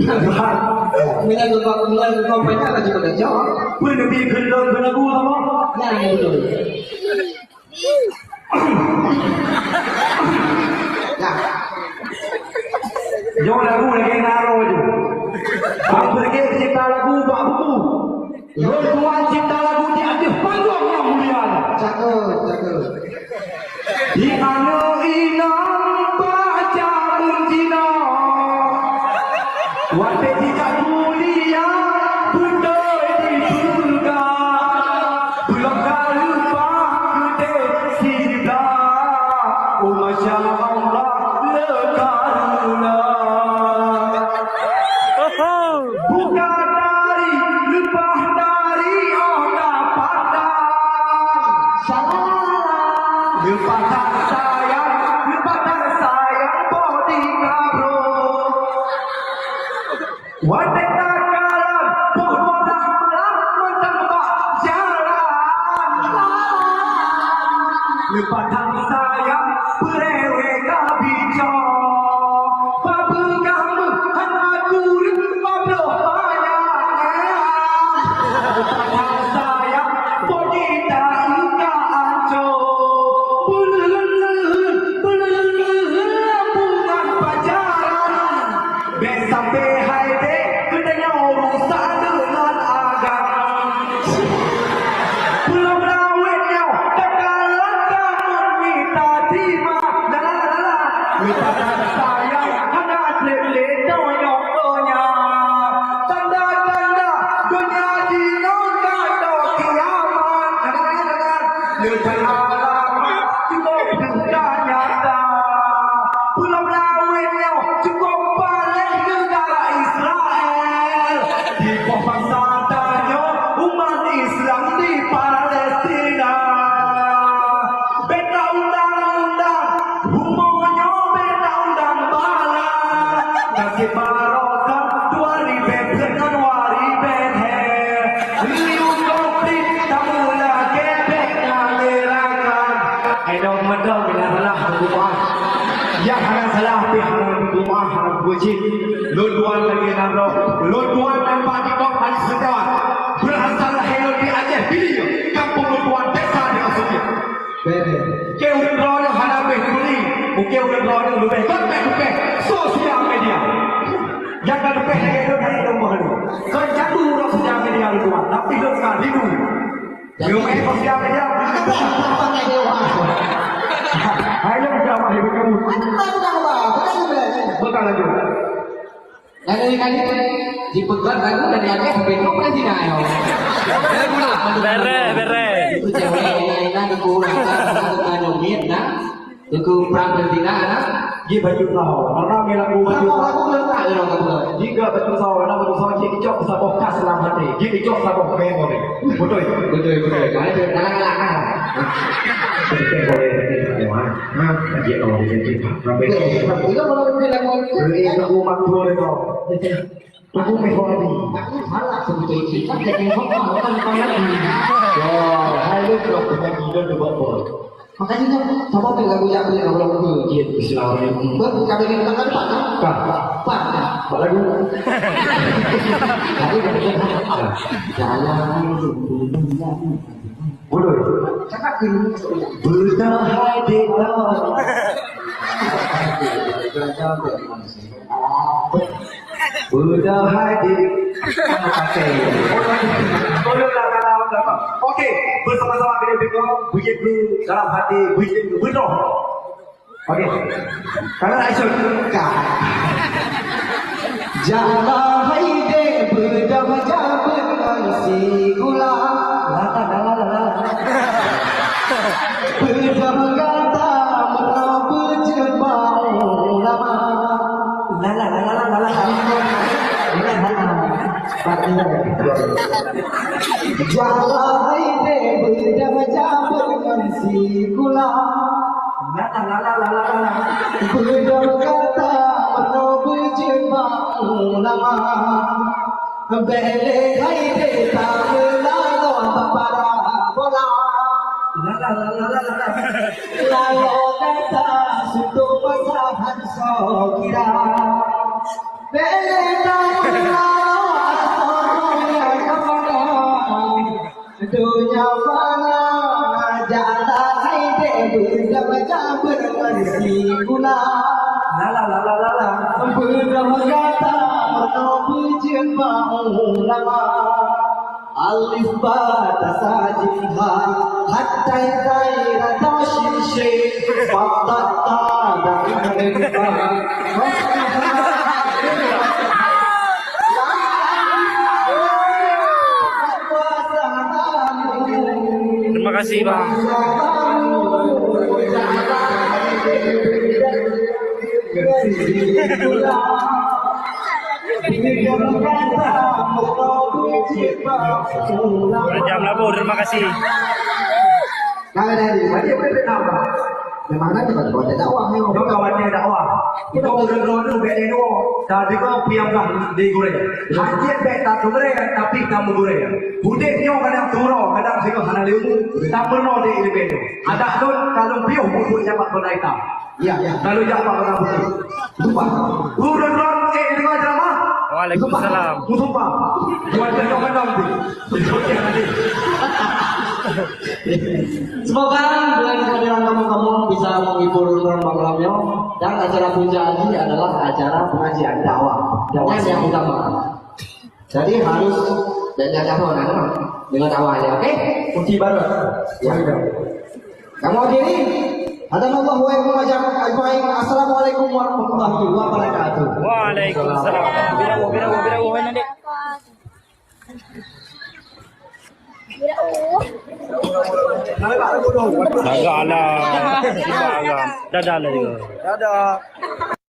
Dengan kompetnya lagi pada jawab. Boleh lebih ke lagu apa? Nah, betul. Nah, jauh lagu lagi naro je. Bang pergi cipta lagu buat buku. Tuan cipta lagu di atas panggung yang mulia. cakep. Di mana inang baca munjina. Wate jika mulia putoi di surga. Belum lupa kete sida. Oh Masya Allah lekaruna. Bukan dari lepas dari orang pandang. Lepaskan sayang bodi karo. Wadah takaran pohon malam menambah jalan. Lepaskan sayang berewe kabija. Babu kamu aku pablo banyak. Lepaskan sayang bodi tak suka ancur. Sampai hai dek kedanya urusan dengan agama. Belum rawitnya tekalan kamu minta terima. Lepaskan sayang anak lele doyoknya. Tanda-tanda dunia dinongga do kiamat. Lepaskan alamat cukup dunia nyata. Belum rawitnya cukup balik negara Israel. Di bawah sadanya umat Islam di Palestina. Beta undang-undang hubungannya beta undang balas. Nasib barokah 2000 Januari behe. Liu konflik tak mula kepek ngalirangan. Ayo medal bila salah berdoa. Yang hanya salah pihak berdoa harap wajib. Luduan lagi naro. Luduan dan badikok paling sedang. Berasal hello di Aceh Video. Kampung Luduan desa di Asukia. Kau udah yang hadapi kuli. Mungkin udah yang lebih. Lebih sosial media. Jangan lebih lagi itu dari nombor ini. Kau jatuh udah sosial media Luduan. Tapi lu sekali dulu. Yang main sosial media. Ayo berapa hidup kamu? Bukan lagi. Yang dari kali dipegang lagu dari Aceh sampai kau pernah sih nayo. Bere. Itu cewek yang aku kan nyomit nah. Itu perang Palestina nah. Dia baju kau. Mana melaku baju kau? Aku belum tahu dong kamu. Jika baju kau, mana baju kau dia kicok sabuk kas dalam hati. Dia kicok sabuk memor. Betul. Kalau itu tangan. Dia orang dia sampai Itu kalau kita mau beli lagu makbul itu. Lagu mehor ni. malah sebetulnya kita jadi ngomong kan lagi. Wah, hai lu kalau punya gila tu buat apa? Makanya kan coba tuh lagu yang beli kalau aku Dia Islam ni. buat kami kita kan Pak. Pak lagu. Jadi jalan Bodoh. cakap gini. Berdahai deklar. Berdahai deklar. Okey, bersama-sama kita dengar begitu dalam hati begitu benar. Okey. Kalau Aisyah Jangan haide berdamai si gula. Berdamai kata menabur jebau lama. Jangan haide berdamai si gula. Berdamai kata menabur jebau lama. Bele haide tak melalui para bola. Lalu kata sudah pasangan so kira Dunia fana jalan haide berjam-jam bermasi guna La la la la la la. berkata menuju jemaah ulama alif bata sajimha hatta zaira tashin shay fatta Terima kasih bang. Berjam labur, terima kasih. Kagak dari Tadi apa dia nama? mana kita buat dakwah ya. Kau kawannya dakwah. Kita udah bek eno. Tadi kau piam kan di gore. Haji bek tak gore tapi kamu gore. Bude dia kadang turo, kadang sih kau hana liu. Tak pernah di ini bedo. Ada tu kalau piu buku jabat berdaita. Iya, iya. Kalau jabat orang putih. Sumpah. Udah ini kau ceramah. Waalaikumsalam. Sumpah. Buat dia kau kadang tu. Semoga dengan kehadiran kamu bisa menghibur malamnya dan acara puja haji adalah acara pengajian dakwah yang utama. Jadi harus belajar dengan awalnya, oke? Kunci baru. Ya. Kamu hadirin, hadamullah wa iyyakum ajma'in. Assalamualaikum warahmatullahi wabarakatuh. Waalaikumsalam. Birawo nanti. Agak lah. Dadah lah juga. Dadah.